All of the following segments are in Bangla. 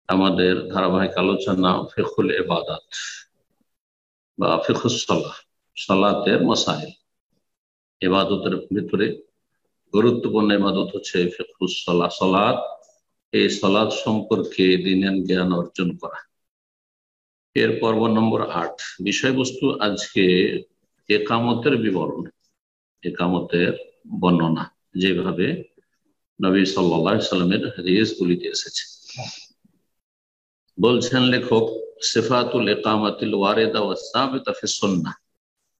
আমাদের ধারাবাহিক আলোচনা ফিকহুল ইবাদাত বা ফিকহুস সালাহ, সালাতের মাসাইল। ইবাদতের ভিতরে গুরুত্বপূর্ণ ইবাদত হচ্ছে ফিকহুস সালাহ, সালাত। এই সালাত সম্পর্কে দ্বীনের জ্ঞান অর্জন করা। এর পর্ব নম্বর 8। বিষয়বস্তু আজকে ইকামতের বিবরণ, ইকামতের বর্ণনা, যেভাবে নবী সাল্লাল্লাহু আলাইহি সাল্লামের হাদিস গুলিতে এসেছে। বলছেন লেখক, সিফাতুল ইকামাতিল ওয়ারিদা ওয়াস সাবিতা ফিস সুন্নাহ,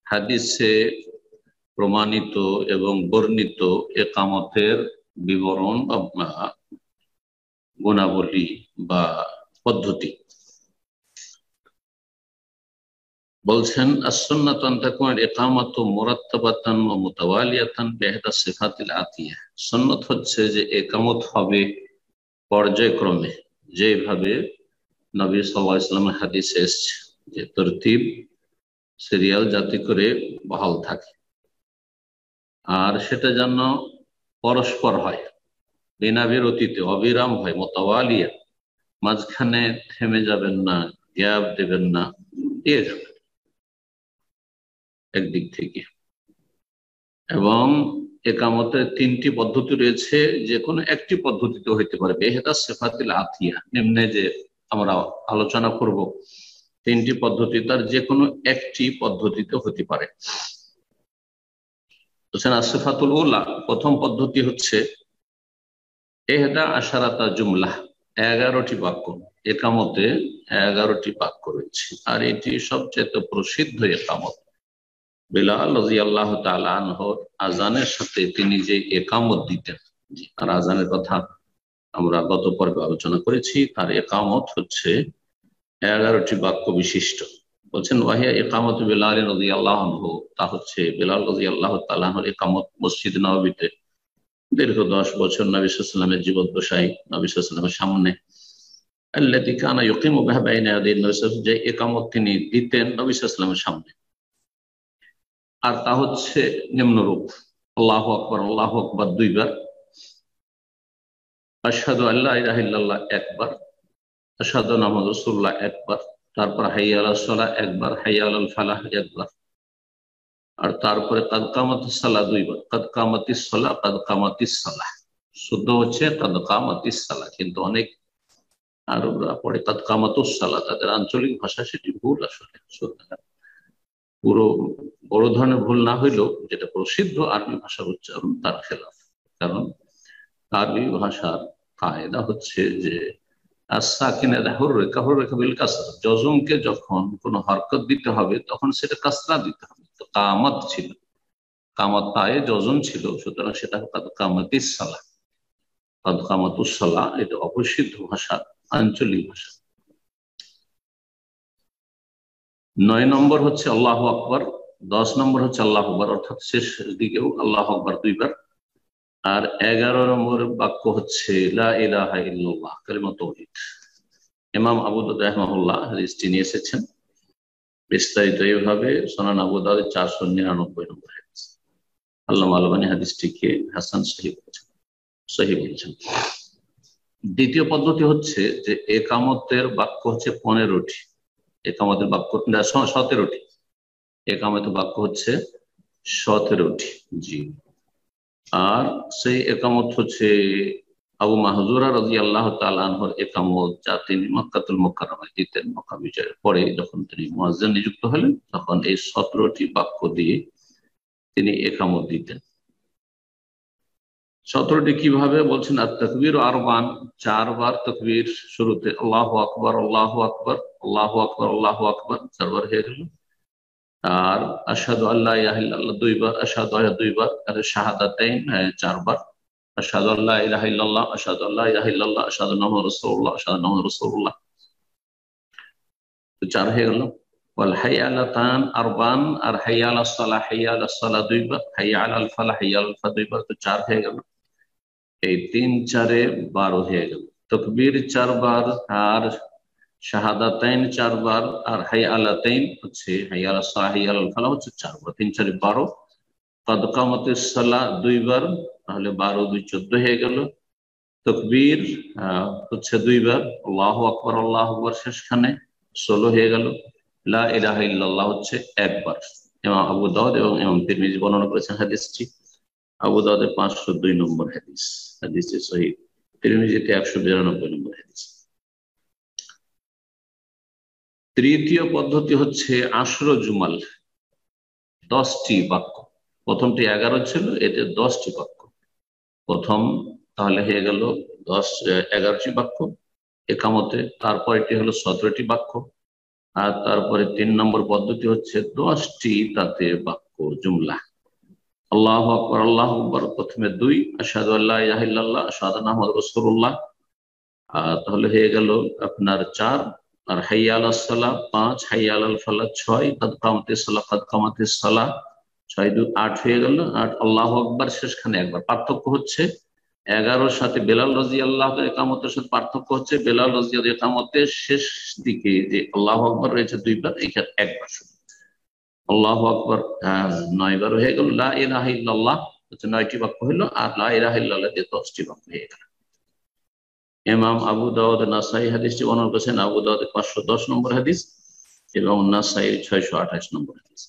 হাদিসে প্রমাণিত এবং বর্ণিত ইকামতের বিবরণ বা গুণাবলী বা পদ্ধতি। বলছেন as-সুন্নাতু আন তাকুনা ইকামাতু মুরাত্তাবাতান ওয়া মুতাওয়ালিয়াতান বিইহদা সিফাতিল আতিয়া। সুন্নাত হচ্ছে যে ইকামত হবে পর্যায়ক্রমে, যেভাবে নবী সাল্লাল্লাহু আলাইহি ওয়াসাল্লামের হাদিসে এসেছে, যে তরতিব সিরিয়াল যাতে করে বহাল থাকে, আর সেটা যেন পরস্পর হয়, বিনা বিরতিতে অবিরাম হয়, মুতাওয়ালিয়া, মাঝখানে থেমে যাবেন না, গ্যাপ দেবেন না, দিয়ে যাবেন একদিক থেকে। এবং ইকামতের 3টি পদ্ধতি রয়েছে, যে কোনো একটি পদ্ধতিতে হইতে পারে। বেহেদা সিফাতিল আতিয়া, নিম্নে যে আমরা আলোচনা করব 3টি পদ্ধতি, তার যে কোনো একটি পদ্ধতিতে হতে পারে। সিফাতুল উলা, প্রথম পদ্ধতি হচ্ছে এহদা আশারাতা জুমলাহ, 11টি বাক্য। ইকামতে 11টি বাক্য রয়েছে, আর এটি সবচেয়ে প্রসিদ্ধ ইকামত। বিলাল রাদিয়াল্লাহু তাআলা আনহুর আজানের সাথে তিনি যে ইকামত দিতেন, আর আজানের কথা আমরা গত পর্বে আলোচনা করেছি, তার ইকামত হচ্ছে 11টি বাক্য বিশিষ্ট। বলছেন ওয়াহিয়া ইকামত বিলাল রাদিয়াল্লাহু আনহু, তা হচ্ছে বিলাল রাদিয়াল্লাহু তাআলা আনহুর ইকামত মসজিদ নববীতে দীর্ঘ 10 বছর নবী সাল্লাল্লাহু আলাইহি ওয়াসাল্লামের জীবদ্দশায় নবী সাল্লাল্লাহু আলাইহি ওয়াসাল্লামের সামনে, আল্লাতী কানা ইউকিমু বিহা বাইনা ইয়াদাই নবী সাল্লাল্লাহু আলাইহি ওয়াসাল্লাম, যে ইকামত তিনি দিতেন নবী সাল্লাল্লাহু আলাইহি ওয়াসাল্লামের সামনে। আর তা হচ্ছে নিম্নরূপ: আল্লাহু আকবার, আল্লাহু আকবার 2 বার, আশহাদু আল্লা ইলাহা ইল্লাল্লাহ 1 বার, আশহাদু আন্না মুহাম্মাদুর রাসূলুল্লাহ 1 বার, তারপর হাইয়া আলাস সালাহ 1 বার, হাইয়া আলাল ফালাহ 1 বার, আর তারপরে কাদ কামাতিস সালাহ 2 বার, কাদ কামাতিস সালাহ, কাদ কামাতিস সালাহ। শুদ্ধ হচ্ছে কাদ কামাতিস সালাহ, কিন্তু অনেক আরবরা পড়ে কাদ কামাতুস সালাহ, তাদের আঞ্চলিক ভাষা সেটি ভুল। আসলে পুরো বড় ধরনের ভুল না হইলেও যেটা প্রসিদ্ধ আরবি ভাষার উচ্চারণ তার খেলাফ। কারণ আরবি ভাষার কায়দা হচ্ছে যে জজমকে যখন কোন হরকত দিতে হবে তখন সেটা কাসরা দিতে হবে। তো কামাত ছিল, কামাত তায়ে জজম ছিল, সুতরাং সেটা কামাতিস সালাহ, কাদ কামাতুস সালাহ। এটা অপ্রসিদ্ধ ভাষা, আঞ্চলিক ভাষা। 9 নম্বর হচ্ছে আল্লাহু আকবার, 10 নম্বর হচ্ছে আল্লাহু আকবার, অর্থাৎ শেষ দিকেও আল্লাহু আকবার 2 বার, আর 11 নম্বর বাক্য হচ্ছে লা ইলাহা ইল্লাল্লাহ, কালিমা তাওহীদ। ইমাম আবু দাউদ রাহিমাহুল্লাহ হাদিসটি নিয়ে এসেছেন বিস্তারিত এইভাবে, সুনান আবু দাউদ 499 নম্বর হাদিস। আল্লামা আলবানী হাদিসটিকে হাসান সহিহ বলেছেন। দ্বিতীয় পদ্ধতি হচ্ছে যে ইকামতের বাক্য হচ্ছে 15টি, ইকামতের বাক্য 17টি, ইকামতের বাক্য হচ্ছে 17টি। জি, আর সেই একামত হচ্ছে আবু মাহজুরা রাদিয়াল্লাহু তাআলা আনহুর একামত, যা তিনি মক্কাতুল মুকাররমায় দিতেন। মক্কা বিজয়ের পরে যখন তিনি মুয়াজ্জিন নিযুক্ত হলেন, তখন এই 17টি বাক্য দিয়ে তিনি একামত দিতেন। 17টি কিভাবে বলছেন? আর তাকবীর আরবান, 4 বার তাকবীর শুরুতে, আল্লাহু আকবার, আল্লাহু আকবার, আল্লাহু আকবার, আল্লাহু আকবার 4 বার হয়ে গেল। আর আশহাদু আল্লা ইলাহা ইল্লাল্লাহ 2 বার, আশহাদু 2 বার, আর শাহাদাতাইন 4 বার, আশহাদু আল্লা ইলাহা ইল্লাল্লাহ, আশহাদু আল্লা ইলাহা ইল্লাল্লাহ, আশহাদু আন্না মুহাম্মাদুর রাসূলুল্লাহ, আশহাদু আন্না মুহাম্মাদুর রাসূলুল্লাহ, তো 4 হয়ে গেল। ওয়াল হাইয়ালাতান আরবান, আর হাইয়া আলাস সালাহ, হাইয়া আলাস সালাহ 2 বার, হাইয়া আলাল ফালাহ, হাইয়া আলাল ফালাহ 2 বার, তো 4 হয়ে গেল। এই 3 4 এ 12 হয়ে গেল। তাকবীর 4 বার, আর শাহাদাতাইন 4 বার, আর হাইয়া আলাতাইন হচ্ছে হাইয়া আলাস সালাহ, হাইয়া আলাল ফালাহ হচ্ছে 4 বার, 3 4 এ 12। কাদ কামাতিস সালাহ 2 বার, তাহলে 12 2 14 হয়ে গেল। তকবীর হচ্ছে দুইবার, আল্লাহু আকবার শেষখানে 16 হয়ে গেল। লা ইলাহা ইল্লাল্লাহ হচ্ছে একবার। ইমাম আবু দাউদ এবং ইমাম তিরমিজি বর্ণনা করেছেন হাদিসটি। আবু দাউদে 502 নম্বর হাদিস, হাদিসটি সহিহ। তিরমিজিতে 192 নম্বর হাদিস। তৃতীয় পদ্ধতি হচ্ছে আশর জুমাল, 10টি বাক্য। প্রথমটি 11 ছিল, এতে 10টি বাক্য। প্রথম তাহলে হয়ে গেল 11টি বাক্য একামতে, তারপর এটি হলো 17টি বাক্য, আর তারপরে 3 নম্বর পদ্ধতি হচ্ছে 10টি তাতে বাক্য জুমলা। আল্লাহু আকবার, আল্লাহু আকবার প্রথমে 2, আশহাদু আল্লা ইলাহা ইল্লাল্লাহ, আশহাদু আন্না মুহাম্মাদুর রাসূলুল্লাহ তাহলে হয়ে গেল আপনার 4, আর হাইয়া আলাস সালাহ 5, হাইয়া আলাল ফালাহ 6, কাদ কামাতিস সালাহ, কাদ কামাতিস সালাহ 6 2 8 হয়ে গেল। আর আল্লাহু আকবার শেষখানে একবার। পার্থক্য হচ্ছে 11-র সাথে বেলাল রাদিয়াল্লাহু তাআলা ইকামতের সাথে পার্থক্য হচ্ছে বেলাল রাদিয়াল্লাহু ইকামতের শেষ দিকে যে আল্লাহু আকবার রয়েছে 2 বার, এখানে একবার শুধু আল্লাহু আকবার 9 বার হয়ে গেল। লা ইলাহা ইল্লাল্লাহ হচ্ছে 9টি বাক্য হলো, আর লা ইলাহা ইল্লাল্লাহ দিয়ে 10টি বাক্য হয়ে গেল। ইমাম আবু দাউদ নাসাই হাদিসটি বর্ণনা করেছেন, আবু দাউদ 510 নম্বর হাদিস এবং নাসাই 628 নম্বর হাদিস।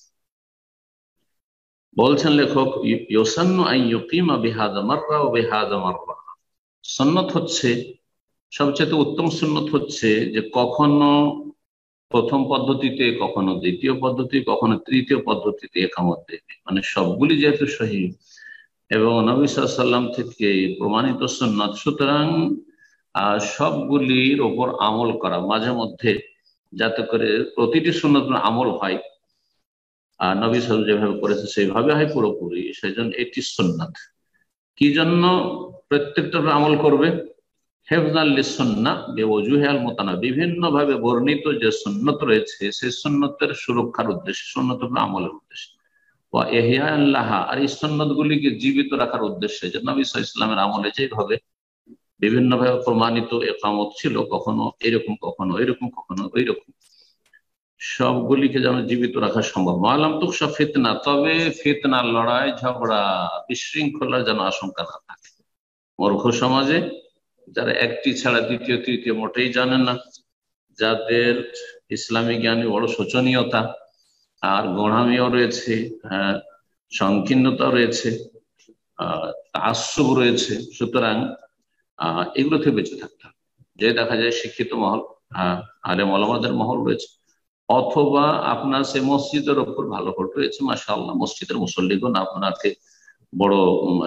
বলছেন লেখক, ইউসান্নু আন ইউকিমা বিহাযা মাররা ওয়া বিহাযা মাররা। সুন্নাত হচ্ছে, সবচেয়ে উত্তম সুন্নাত হচ্ছে যে কখনো প্রথম পদ্ধতিতে, কখনো দ্বিতীয় পদ্ধতি, কখনো তৃতীয় পদ্ধতিতে ইকামত দেবে। মানে সবগুলি যেহেতু সহিহ এবং নবী সাল্লাল্লাহু আলাইহি ওয়াসাল্লাম থেকে প্রমাণিত সুন্নাত, সুতরাং সবগুলির ওপর আমল করা, মাঝে মধ্যে যাতে করে প্রতিটি সুন্নাত আমল হয়, আর নবী সাল্লাল্লাহু আলাইহি ওয়াসাল্লাম যেভাবে করেছে সেইভাবে হয় পুরোপুরি, সেই জন্য এটি সুন্নাত। কি জন্য প্রত্যেকটার আমল করবে? হেফজাল লিসুন্নাহ বিওজুহিল মুতানাব্বিহ, বিভিন্ন ভাবে বর্ণিত যে সুন্নাত রয়েছে সেই সুন্নাতের সুরক্ষার উদ্দেশ্যে, সুন্নাতের আমলের উদ্দেশ্যে, ওয়া ইহইয়াল লাহা, আর এই সুন্নাতগুলিকে জীবিত রাখার উদ্দেশ্যে। যে নবী সাল্লাল্লাহু আলাইহি ওয়াসাল্লামের আমলে যেভাবে বিভিন্ন ভাবে প্রমাণিত ইকামত ছিল, কখনো এরকম, কখনো এরকম, কখনো ওইরকম, সবগুলিকে যেন জীবিত রাখা সম্ভব। মালাম তুখশা ফিতনা, তবে ফিতনার, লড়াই ঝগড়া, বিশৃঙ্খলার যেন আশঙ্কা না থাকে। মূর্খ সমাজে যারা একটি ছাড়া দ্বিতীয় তৃতীয় মোটেই জানেন না, যাদের ইসলামী জ্ঞানে বড় শোচনীয়তা আর গোঁড়ামিও রয়েছে, সংকীর্ণতা রয়েছে, তাআসসুব রয়েছে, সুতরাং এগুলো থেকে বেঁচে থাকতে হবে। যে দেখা যায় শিক্ষিত মহল, আলেম ওলামাদের মহল রয়েছে, অথবা আপনার সে মসজিদের ওপর ভালো ভোট রয়েছে, মাশাআল্লাহ, মসজিদের মুসল্লিগণ আপনাকে বড়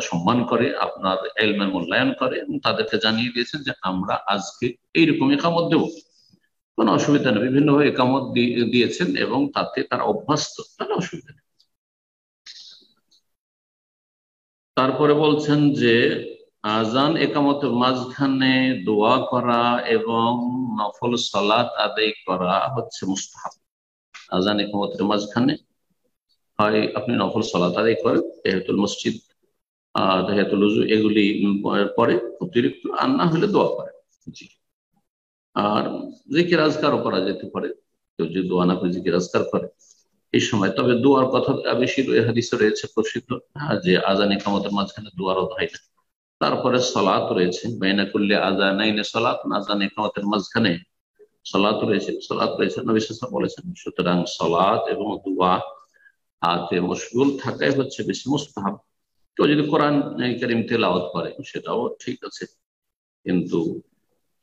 সম্মান করে, আপনার ইলমের মূল্যায়ন করে, এবং তাদেরকে জানিয়ে দিয়েছেন যে আমরা আজকে এইরকম ইকামত দেব, কোনো অসুবিধা নেই। বিভিন্নভাবে ইকামত দিয়েছেন এবং তাতে তারা অভ্যস্ত, তাহলে অসুবিধা নেই। তারপরে বলছেন যে আজান একামতের মাঝখানে দোয়া করা এবং নফল সালাত আদায় করা হচ্ছে মুস্তাহাব। আজান একামতের মাঝখানে হয় আপনি নফল সালাত আদায় করেন, তাহিয়াতুল মসজিদ, তাহিয়াতুল ওযু, এগুলি পরে অতিরিক্ত, আর না হলে দোয়া করেন। জি, আর জিকির আজকারও করা যেতে পারে, কেউ যদি দোয়া না করে জিকির আজকার করে এই সময়। তবে দোয়ার কথা বেশি হাদিসে রয়েছে প্রসিদ্ধ, যে আজান ইকামতের মাঝখানে দোয়ারও হয় না। তারপরে সালাত রয়েছে, বাইনা কুল্লি আযানাইনি সালাত, আজান ইকামতের মাঝখানে সালাত রয়েছে, সালাত রয়েছে, নবী সাল্লাল্লাহু আলাইহি ওয়াসাল্লাম বলেছেন। সুতরাং সালাত এবং দোয়া হাতে মশগুল থাকাই হচ্ছে বেশি মুস্তাহাব। কেউ যদি কোরআন কারীম তেলাওয়াত করে সেটাও ঠিক আছে, কিন্তু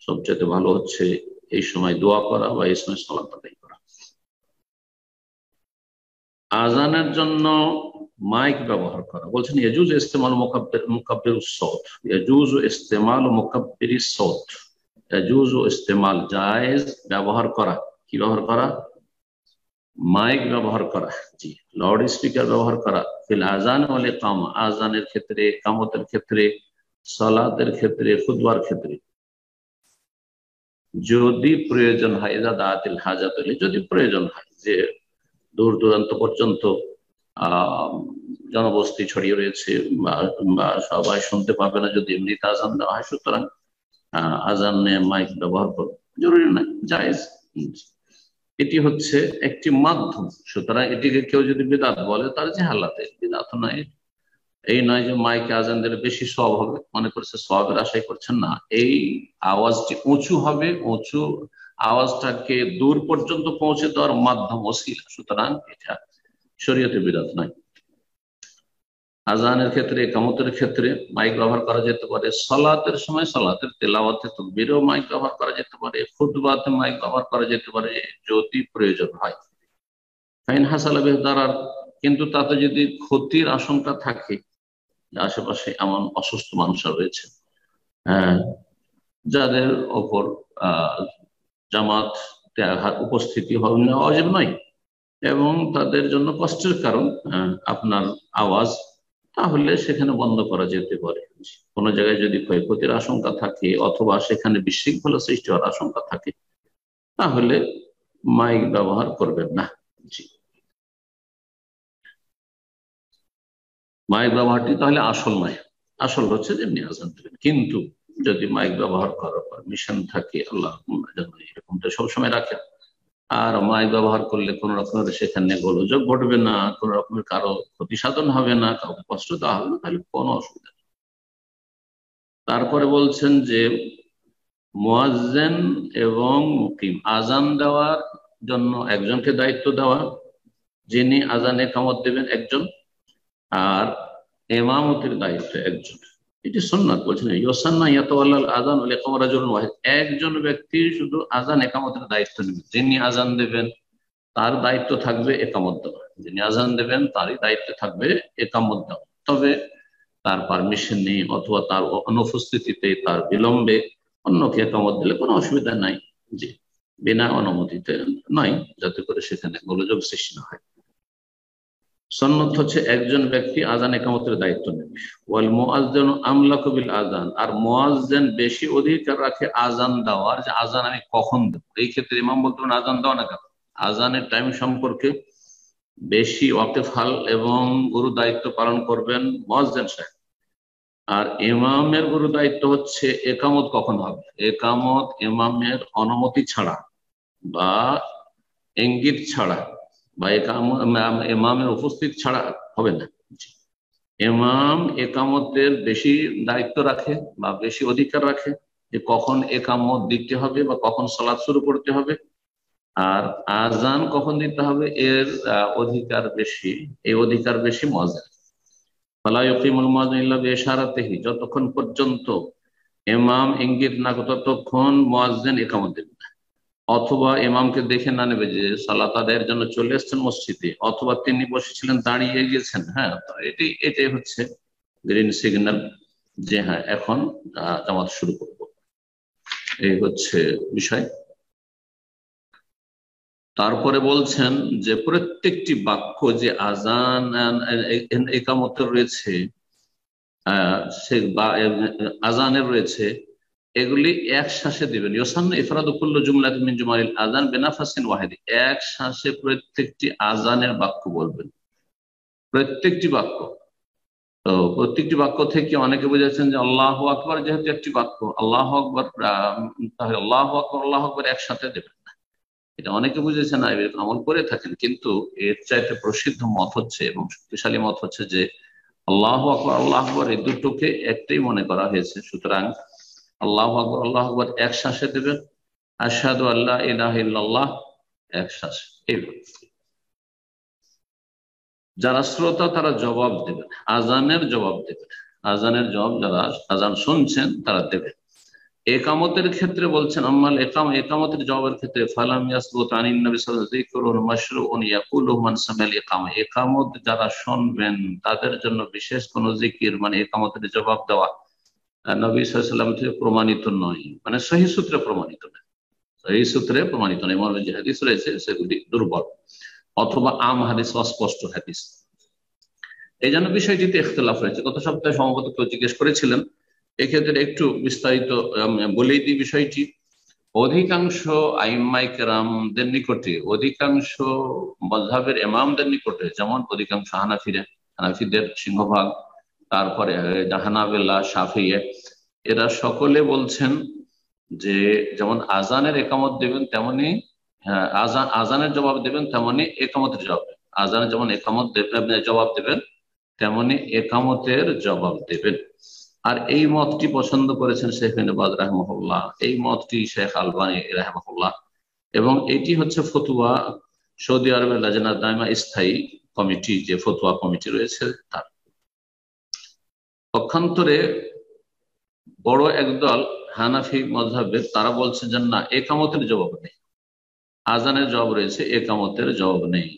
সবচেয়ে ভালো হচ্ছে এই সময় দোয়া করা বা এই সময় সালাত আদায় করা। আজানের জন্য মাইক ব্যবহার করা, বলছেন ইয়াজুজ ইস্তেমাল মুকাব্বিরুস সাউত, ইয়াজুজ ইস্তেমাল মুকাব্বিরিস সাউত, ইয়াজুজ ইস্তেমাল, জায়েজ ব্যবহার করা। কি ব্যবহার করা? মাইক ব্যবহার করা, জি, লাউড স্পিকার ব্যবহার করা। ফিল আজান ওয়াল ইকামা, আজানের ক্ষেত্রে, ইকামতের ক্ষেত্রে, সালাতের ক্ষেত্রে, খুতবার ক্ষেত্রে, যদি প্রয়োজন হয়, ইযা দাআতিল হাজাত, যদি প্রয়োজন হয় যে দূর দূরান্ত পর্যন্ত জনবস্তি ছড়িয়ে রয়েছে বা সবাই শুনতে পাবে না, যদি এমনিতে আজান দেওয়া হয়, সুতরাং আজানে মাইক ব্যবহার করা জরুরি নয়, জায়েজ। এটি হচ্ছে একটি মাধ্যম, সুতরাং এটিকে কেউ যদি বিদআত বলে তার জাহালাতে, বিদআত নয়, এই নয় যে মাইকে আজান দিলে বেশি সওয়াব হবে, মনে করছে সওয়াবের আশাই করছেন না। এই আওয়াজটি উঁচু হবে, উঁচু আওয়াজটাকে দূর পর্যন্ত পৌঁছে দেওয়ার মাধ্যম ওসিলা, সুতরাং এটা শরীয়তে বিরোধ নয়। আজানের ক্ষেত্রে, ইকামতের ক্ষেত্রে মাইক ব্যবহার করা যেতে পারে, সালাতের সময় সালাতের তেলাওয়াতে তাকবীরেও মাইক ব্যবহার করা যেতে পারে, খুতবাতে মাইক ব্যবহার করা যেতে পারে যদি প্রয়োজন হয়। ফাইন হাসালা বিহদারার, কিন্তু তাতে যদি ক্ষতির আশঙ্কা থাকে, আশেপাশে এমন অসুস্থ মানুষরা রয়েছে যাদের ওপর জামাত উপস্থিতি নেওয়া ওয়াজিব নয় এবং তাদের জন্য কষ্টের কারণ আপনার আওয়াজ, তাহলে সেখানে বন্ধ করা যেতে পারে। কোনো জায়গায় যদি ক্ষয়ক্ষতির আশঙ্কা থাকে অথবা সেখানে বিশৃঙ্খলা সৃষ্টি হওয়ার আশঙ্কা থাকে, তাহলে মাইক ব্যবহার করবেন না। জি, মাইক ব্যবহারটি তাহলে আসল নয়, আসল হচ্ছে যেমনি আজান দেবেন। কিন্তু যদি মাইক ব্যবহার করার পারমিশন থাকে, আল্লাহ এরকমটা সবসময় রাখেন, আর মাইক ব্যবহার করলে কোন রকমের সেখানে গোলযোগ ঘটবে না, কোন রকমের কারো ক্ষতি সাধন হবে না, কাউকে কষ্ট দেওয়া হবে না, তাহলে কোনো অসুবিধা নেই। তারপরে বলছেন যে মুয়াজ্জিন এবং মুকিম, আজান দেওয়ার জন্য একজনকে দায়িত্ব দেওয়া, যিনি আজানে ইকামত দেবেন একজন, আর ইমামতির দায়িত্ব একজন। এটি সুন্নাত, বলছেন ইউসান্না ইয়াতাওয়াল্লাল আযান ওয়াল ইকামা রাজুলুন ওয়াহিদ, একজন ব্যক্তি শুধু আজান ইকামতের দায়িত্ব নেবেন। যিনি আজান দেবেন তার দায়িত্ব থাকবে একামত দেওয়া, যিনি আজান দেবেন তারই দায়িত্ব থাকবে একামত দেওয়া। তবে তার পারমিশন নেই অথবা তার অনুপস্থিতিতে, তার বিলম্বে অন্যকে একামত দিলে কোনো অসুবিধা নাই। জি, বিনা অনুমতিতে নয়, যাতে করে সেখানে গোলযোগ সৃষ্টি না হয়। সুন্নাত হচ্ছে একজন ব্যক্তি আজান একামতের দায়িত্ব নেবে। ওয়াল মুআজ্জিনু আমলাকু বিল আযান, আর মুআজ্জিন বেশি অধিকার রাখে আজান দেওয়ার, যে আজান আমি কখন দেব। এই ক্ষেত্রে ইমাম বলতেন আজান দেওয়া না কেন, আজানের টাইম সম্পর্কে বেশি ওয়াকিফাল এবং গুরু দায়িত্ব পালন করবেন মুয়াজ্জিন সাহেব। আর ইমামের গুরু দায়িত্ব হচ্ছে একামত কখন হবে। একামত ইমামের অনুমতি ছাড়া বা ইঙ্গিত ছাড়া বা ইমামের উপস্থিত ছাড়া হবে না। ইমাম একামতের বেশি দায়িত্ব রাখে বা বেশি অধিকার রাখে, যে কখন একামত দিতে হবে বা কখন সালাত শুরু করতে হবে, আর আজান কখন দিতে হবে এর অধিকার বেশি, এই অধিকার বেশি মুয়াজ্জিন। ফালা ইউকিমুল মুয়াজ্জিন ইল্লা বিইশারাতিহি, যতক্ষণ পর্যন্ত ইমাম ইঙ্গিত না করে ততক্ষণ মুয়াজ্জিন ইকামত দেবে না। অথবা ইমামকে দেখে না নেবে যে সালাত আদায়ের জন্য চলে এসেছেন মসজিদে, অথবা তিনি বসেছিলেন দাঁড়িয়ে গিয়েছেন, হ্যাঁ এটাই হচ্ছে গ্রিন সিগন্যাল, যে হ্যাঁ এখন জামাত শুরু করব, এই হচ্ছে বিষয়। তারপরে বলছেন যে প্রত্যেকটি বাক্য যে আজান ইকামতের রয়েছে, সে আজানের রয়েছে, এগুলি এক শ্বাসে দিবেন। ইউসান্না ইফরাদু কুল্লু জুমলাতিন মিন জুমালিল আযান বিনাফাসিন ওয়াহিদ, এক শ্বাসে প্রত্যেকটি আজানের বাক্য বলবেন, প্রত্যেকটি বাক্য। তো প্রত্যেকটি বাক্য থেকে অনেকে বুঝেছেন যে আল্লাহু আকবার যেহেতু একটি বাক্য, আল্লাহু আকবার, তাহলে আল্লাহু আকবার আল্লাহু আকবার একসাথে দেবেন না, এটা অনেকে বুঝেছেন, আমল করে থাকেন। কিন্তু এর চাইতে প্রসিদ্ধ মত হচ্ছে এবং শক্তিশালী মত হচ্ছে যে আল্লাহু আকবার আল্লাহু আকবার এই দুটোকে একটাই মনে করা হয়েছে। সুতরাং আল্লাহু আকবার আল্লাহু আকবার এক শ্বাসে দেবেন, আশহাদু আল্লা ইলাহা ইল্লাল্লাহ এক শ্বাসে। এইভাবে যারা শ্রোতা তারা জবাব দেবেন, আজানের জবাব দেবেন, আজানের জবাব যারা আজান শুনছেন তারা দেবেন। একামতের ক্ষেত্রে বলছেন আম্মাল একামতের জবাবের ক্ষেত্রে ফালাম ইয়াসবুত আনিন নবী সাল্লাল্লাহু আলাইহি ওয়াসাল্লাম যিকরুন মাশরুউন ইয়াকুলুহু মান সামাল ইকামা, একামত যারা শুনবেন তাদের জন্য বিশেষ কোন জিকির মানে একামতের জবাব দেওয়া নবী সাল্লাল্লাহু আলাইহি ওয়াসাল্লাম থেকে প্রমাণিত নয়, মানে সহিহ সূত্রে প্রমাণিত নয়, সহিহ সূত্রে প্রমাণিত নয়। মর্মে যে হাদিস রয়েছে সেগুলি দুর্বল অথবা আম হাদিস, অস্পষ্ট হাদিস। এই জন্য বিষয়টিতে ইখতিলাফ রয়েছে। গত সপ্তাহে সম্ভবত কেউ জিজ্ঞেস করেছিলেন, এক্ষেত্রে একটু বিস্তারিত বলেই দিই বিষয়টি। অধিকাংশ আইম্মাই কেরামদের নিকটে, অধিকাংশ মাযহাবের ইমামদের নিকটে, যেমন অধিকাংশ হানাফিদের সিংহভাগ, তারপরে হানাবেলা, শাফিঈ, এরা সকলে বলছেন যে যেমন আজানের একামত দেবেন তেমনি আজানের জবাব দেবেন, তেমনি একামতের জবাব দেবেন। আজানের যেমন একামত জবাব দেবেন তেমনি একামতের জবাব দেবেন। আর এই মতটি পছন্দ করেছেন শেখ বিন বাজ রাহিমাহুল্লাহ, এই মতটি শেখ আলবানী রাহিমাহুল্লাহ, এবং এটি হচ্ছে ফতুয়া সৌদি আরবের লাজনা দাইমা স্থায়ী কমিটি, যে ফতুয়া কমিটি রয়েছে তার। পক্ষান্তরে বড় একদল হানাফি মাযহাবের, তারা বলছে যে না, একামতের জবাব নেই, আজানের জবাব রয়েছে, একামতের জবাব নেই।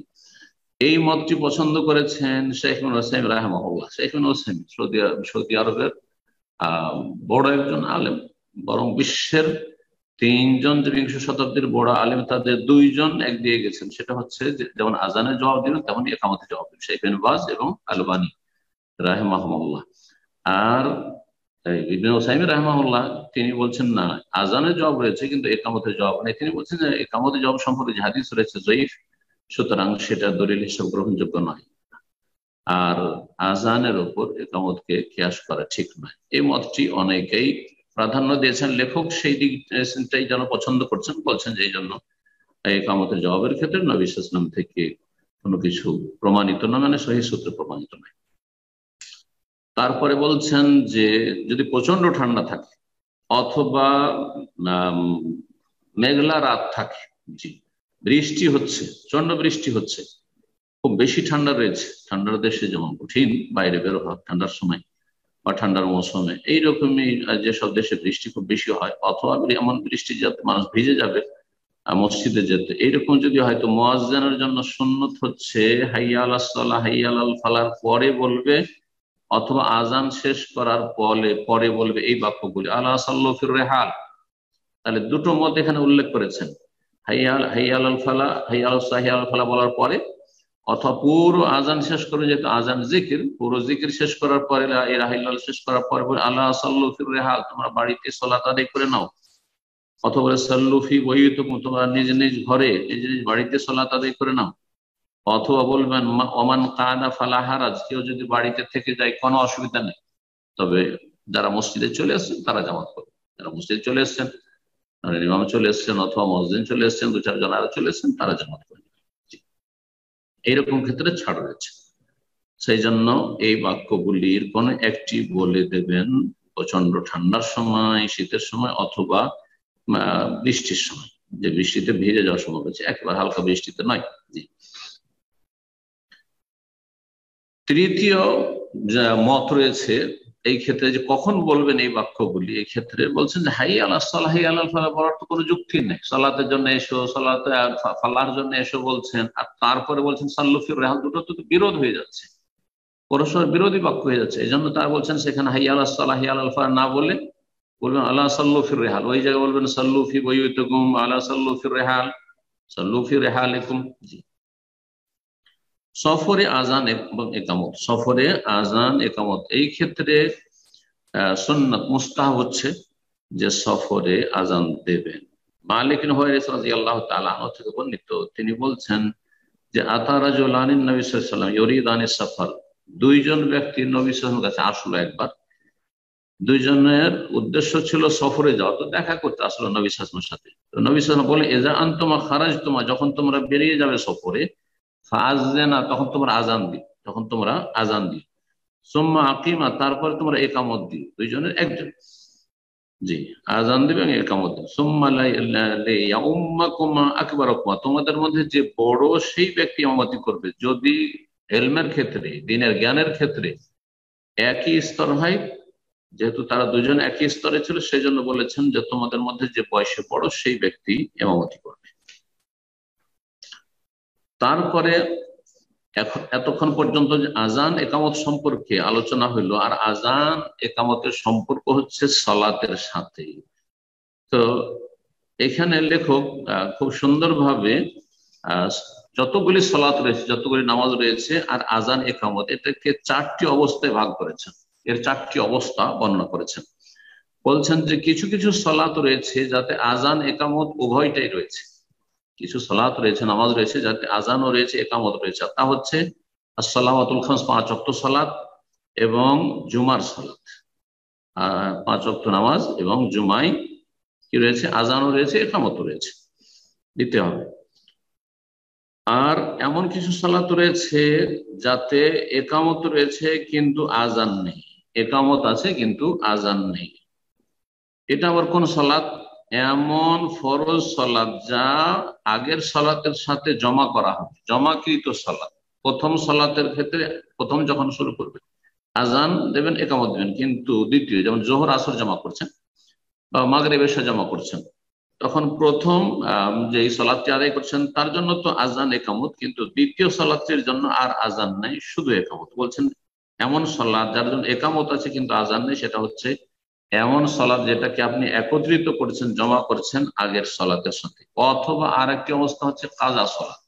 এই মতটি পছন্দ করেছেন শেখ ইবনে উসাইমিন রাহিমাহুল্লাহ। শেখ ইবনে উসাইমিন সৌদি আরবের বড় একজন আলেম, বরং বিশ্বের তিনজন যে বিংশ শতাব্দীর বড় আলেম, তাদের দুইজন এক দিয়ে গেছেন। সেটা হচ্ছে যেমন আজানের জবাব দিলেন, তেমন একামতের জবাব দিলেন, শেখ বিন বাজ এবং আলবানী রাহিমাহুল্লাহ। আর ইবনে উসাইমিন রাহিমাহুল্লাহ তিনি বলছেন না, আজানের জবাব রয়েছে কিন্তু একামতের জবাব নেই। তিনি বলছেন যে একামতের জবাব সম্পর্কে যে হাদিস রয়েছে জয়ীফ, সুতরাং সেটা দলিল হিসেবে গ্রহণযোগ্য নয়। আর আজানের উপর একামতকে কিয়াস করা ঠিক নয়। এই মতটি অনেকেই প্রাধান্য দিয়েছেন। লেখক সেই দিকটাই যেন পছন্দ করছেন, বলছেন যে এই জন্য একামতের জবাবের ক্ষেত্রে নবী সাল্লাল্লাহু আলাইহি ওয়াসাল্লাম থেকে কোনো কিছু প্রমাণিত না, মানে সহিহ সূত্রে প্রমাণিত নয়। তারপরে বলছেন যে যদি প্রচন্ড ঠান্ডা থাকে অথবা মেঘলা রাত থাকে, জি, বৃষ্টি হচ্ছে, প্রচন্ড বৃষ্টি হচ্ছে, খুব বেশি ঠান্ডা রয়েছে, ঠান্ডার দেশে যেমন কঠিন বাইরে বের হওয়া ঠান্ডার সময় বা ঠান্ডার মৌসুমে, এইরকমই যেসব দেশে বৃষ্টি খুব বেশি হয়, অথবা এমন বৃষ্টি যাতে মানুষ ভিজে যাবে মসজিদে যেতে, এইরকম যদি হয়, তো মুয়াজ্জিনের জন্য সুন্নত হচ্ছে হাইয়া আলাস সালাহ হাইয়া আলাল ফালার পরে বলবে, অথবা আজান শেষ করার পরে বলবে এই বাক্যগুলি, আলা সাল্লু ফির রিহাল। তাহলে দুটো মত এখানে উল্লেখ করেছেন, হাইয়া আলাল ফালা, হাইয়া আলাস সালাহ হাইয়া আলাল ফালাহ বলার পরে, অথবা পুরো আজান শেষ করে, যেহেতু আজান জিকির, পুরো জিকির শেষ করার পরে, লা ইলাহা ইল্লাল্লাহ শেষ করার পরে বলে আলা সাল্লু ফির রিহাল, তোমরা বাড়িতে সালাত আদায় করে নাও। অথবা সাল্লু ফি বুয়ুতিকুম, তোমরা নিজ নিজ ঘরে নিজ নিজ বাড়িতে সালাত আদায় করে নাও। অথবা বলবেন ওমান কাদা ফালা হারাজ, কেউ যদি বাড়িতে থেকে যায় কোনো অসুবিধা নেই, তবে যারা মসজিদে চলে আসছেন তারা জামাত করবে। যারা মসজিদে চলে এসছেন, ইমাম চলে এসছেন অথবা মুয়াজ্জিন চলে এসছেন, দু চারজন আরো চলে এসছেন, তারা জামাত করবে। এইরকম ক্ষেত্রে ছাড় রয়েছে। সেই জন্য এই বাক্যগুলির কোন একটি বলে দেবেন প্রচন্ড ঠান্ডার সময়, শীতের সময়, অথবা বৃষ্টির সময়, যে বৃষ্টিতে ভিজে যাওয়ার সময় হচ্ছে, একেবারে হালকা বৃষ্টিতে নয়। জি। তৃতীয় মত রয়েছে এই ক্ষেত্রে, যে কখন বলবেন এই বাক্যগুলি, এই ক্ষেত্রে বলছেন যে হাইয়া আলাস সালাহ হাইয়া আলাল ফালাহ বলার তো কোনো যুক্তি নেই। সালাতের জন্য এসো, সালাতে ফালাহর জন্য এসো বলছেন, আর তারপরে বলছেন সাল্লু ফির রিহাল, দুটো তো বিরোধ হয়ে যাচ্ছে, পরস্পর বিরোধী বাক্য হয়ে যাচ্ছে। এই জন্য তারা বলছেন সেখানে হাইয়া আলাস সালাহ হাইয়া আলাল ফালাহ না বলে বলবেন আলা সাল্লু ফির রিহাল, ওই জায়গায় বলবেন সাল্লু ফি বুয়ুতিকুম আলা সাল্লু ফির রিহাল, সাল্লু ফি রিহালিকুম। জি। সফরে আজান এবং একামত, সফরে আজান একামত, এই ক্ষেত্রে সুন্নাত মুস্তাহাব হচ্ছে যে সফরে আজান দেবেন। মালিক বিন হুয়াইরিস রাদিয়াল্লাহু তাআলা আনহু থেকে বর্ণিত, তিনি বলছেন যে আতা রাজুলানি নবী সাল্লাল্লাহু আলাইহি ওয়াসাল্লাম ইউরিদানি সফর, দুইজন ব্যক্তি নবী সাল্লাল্লাহু আলাইহি ওয়াসাল্লামের কাছে আসলো একবার, দুইজনের উদ্দেশ্য ছিল সফরে যাওয়া, তো দেখা করতে আসলো নবী সাল্লাল্লাহু আলাইহি ওয়াসাল্লামের সাথে। তো নবী সাল্লাল্লাহু আলাইহি ওয়াসাল্লাম বলে এজা আনতুমা খারাজতুমা, যখন তোমরা বেরিয়ে যাবে সফরে, ফাআযিনা, তখন তোমরা আজান দিও, তখন তোমরা আজান দিও, সুম্মা আকিমা, তারপরে তোমরা একামত দিও, দুইজনের একজন, জি, আজান দিবে এবং একামত দিবে। সুম্মা লিয়াউম্মাকুমা আকবারুকুমা, তোমাদের মধ্যে যে বড় সেই ব্যক্তি ইমামতি করবে। যদি ইলমের ক্ষেত্রে, দ্বীনের জ্ঞানের ক্ষেত্রে একই স্তর হয়, যেহেতু তারা দুজন একই স্তরে ছিল, সেই জন্য বলেছেন যে তোমাদের মধ্যে যে বয়সে বড় সেই ব্যক্তি ইমামতি করবে। তারপরে এতক্ষণ পর্যন্ত আজান একামত সম্পর্কে আলোচনা হইলো, আর আজান একামতের সম্পর্ক হচ্ছে সালাতের সাথে। তো এখানে লেখক খুব সুন্দরভাবে যতগুলি সালাত রয়েছে, যতগুলি নামাজ রয়েছে, আর আজান একামত, এটাকে চারটি অবস্থায় ভাগ করেছেন, এর চারটি অবস্থা বর্ণনা করেছেন। বলছেন যে কিছু কিছু সালাত রয়েছে যাতে আজান একামত উভয়টাই রয়েছে, কিছু সালাত রয়েছে, নামাজ রয়েছে যাতে আজানও রয়েছে একামত রয়েছে, তা হচ্ছে আসসালাওয়াতুল খামস, 5 ওয়াক্ত সালাত, এবং জুমার সালাত, 5 ওয়াক্ত নামাজ, এবং জুমায় কি রয়েছে, আজানও রয়েছে একামতও রয়েছে, দিতে হবে। আর এমন কিছু সালাত রয়েছে যাতে একামত রয়েছে কিন্তু আজান নেই, একামত আছে কিন্তু আজান নেই। এটা আবার কোন সালাত? এমন ফরজ সালাত যা আগের সালাতের সাথে জমা করা হবে, জমাকৃত সালাত। প্রথম সালাতের ক্ষেত্রে প্রথম যখন শুরু করবে আজান দেবেন, একামত দেবেন, কিন্তু দ্বিতীয় যেমন জোহর আসর জমা করছেন বা মাগরিব এশা জমা করছেন, তখন প্রথম যে সালাতটি আদায় করছেন তার জন্য তো আজান একামত, কিন্তু দ্বিতীয় সালাতের জন্য আর আজান নাই, শুধু একামত। বলছেন এমন সালাত যার জন্য একামত আছে কিন্তু আজান নেই, সেটা হচ্ছে এমন সালাত যেটাকে আপনি একত্রিত করছেন, জমা করছেন আগের সালাতের সাথে। অথবা আর একটি অবস্থা হচ্ছে কাজা সালাত,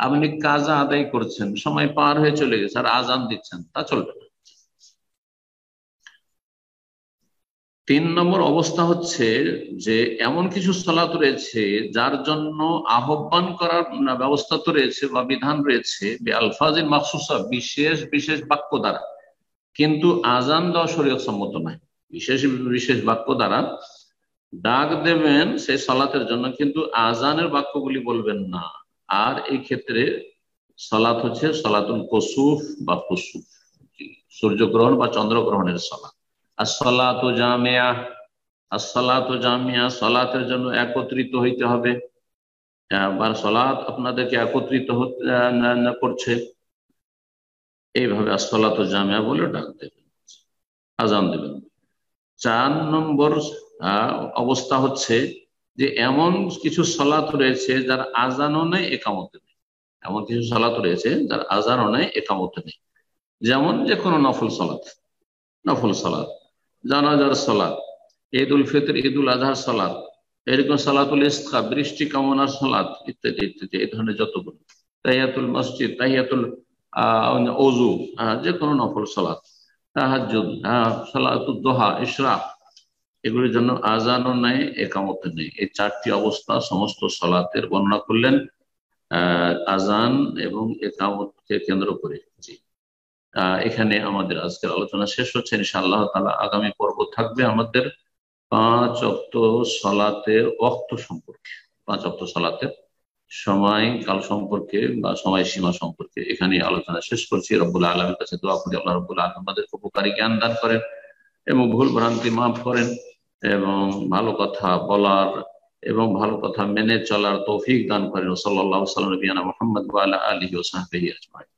আপনি কাজা আদায় করছেন, সময় পার হয়ে চলে গেছে আর আজান দিচ্ছেন, তা চলবে না। 3 নম্বর অবস্থা হচ্ছে যে এমন কিছু সালাত রয়েছে যার জন্য আহ্বান করার ব্যবস্থা তো রয়েছে বা বিধান রয়েছে আলফাজিন মাখসুসা, বিশেষ বিশেষ বাক্য দ্বারা, কিন্তু আজান দেওয়া শরীয়ত সম্মত নয়। বিশেষ বিশেষ বাক্য দ্বারা ডাক দেবেন সেই সালাতের জন্য, কিন্তু আজানের বাক্যগুলি বলবেন না। আর এই ক্ষেত্রে সালাত হচ্ছে সালাতুল কুসুফ বা কুসুফ, সূর্যগ্রহণ বা চন্দ্রগ্রহণের সালাত। আর সালাতু জামিয়া, আসসালাতু জামিয়া, সালাতের জন্য একত্রিত হইতে হবে, বা সালাত আপনাদেরকে একত্রিত করছে, এইভাবে আসসালাতু জামিয়া বলে ডাক দেবেন, আজান দেবেন। 4 নম্বর অবস্থা হচ্ছে যে এমন কিছু সালাত রয়েছে যার আজানও নেই, একামত নেই। এমন কিছু সালাত রয়েছে যার আজানও নেই, একামত নেই। যেমন যে কোনো নফল সালাত, নফল সালাত, জানাজার সালাত, ঈদ উল ফিতর, ঈদ উল আজহার সালাত, এরকম সালাতুল ইসতিসকা, বৃষ্টি কামনার সালাত, ইত্যাদি ইত্যাদি, এই ধরনের যতগুলো, তাহিয়াতুল মসজিদ, তাহিয়াতুল ওযু, যে কোনো নফল সালাত, তাহাজ্জুদ, সালাতুদ দুহা, ইশরাক, এগুলির জন্য আজানও নেই, একামত নেই। এই 4টি অবস্থা সমস্ত সালাতের বর্ণনা করলেন আজান এবং একামতকে কেন্দ্র করে। জি, এখানে আমাদের আজকের আলোচনা শেষ হচ্ছে। ইনশাআল্লাহ তাআলা আগামী পর্ব থাকবে আমাদের 5 ওয়াক্ত সালাতের ওয়াক্ত সম্পর্কে, 5 ওয়াক্ত সালাতের সময় কাল সম্পর্কে বা সময়সীমা সম্পর্কে। এখানে আলোচনা শেষ করছি। রব্বুল আলামিনের কাছে দোয়া করি আল্লাহ রব্বুল আলামিন আমাদের উপকারী জ্ঞান দান করেন এবং ভুল ভ্রান্তি মাফ করেন, এবং ভালো কথা বলার এবং ভালো কথা মেনে চলার তৌফিক দান করেন। সাল্লাল্লাহু আলাইহি ওয়া সাল্লাম নবিয়ানা মুহাম্মদ ওয়া আলা আলিহি ওয়া সাহবিহি আজমাইন।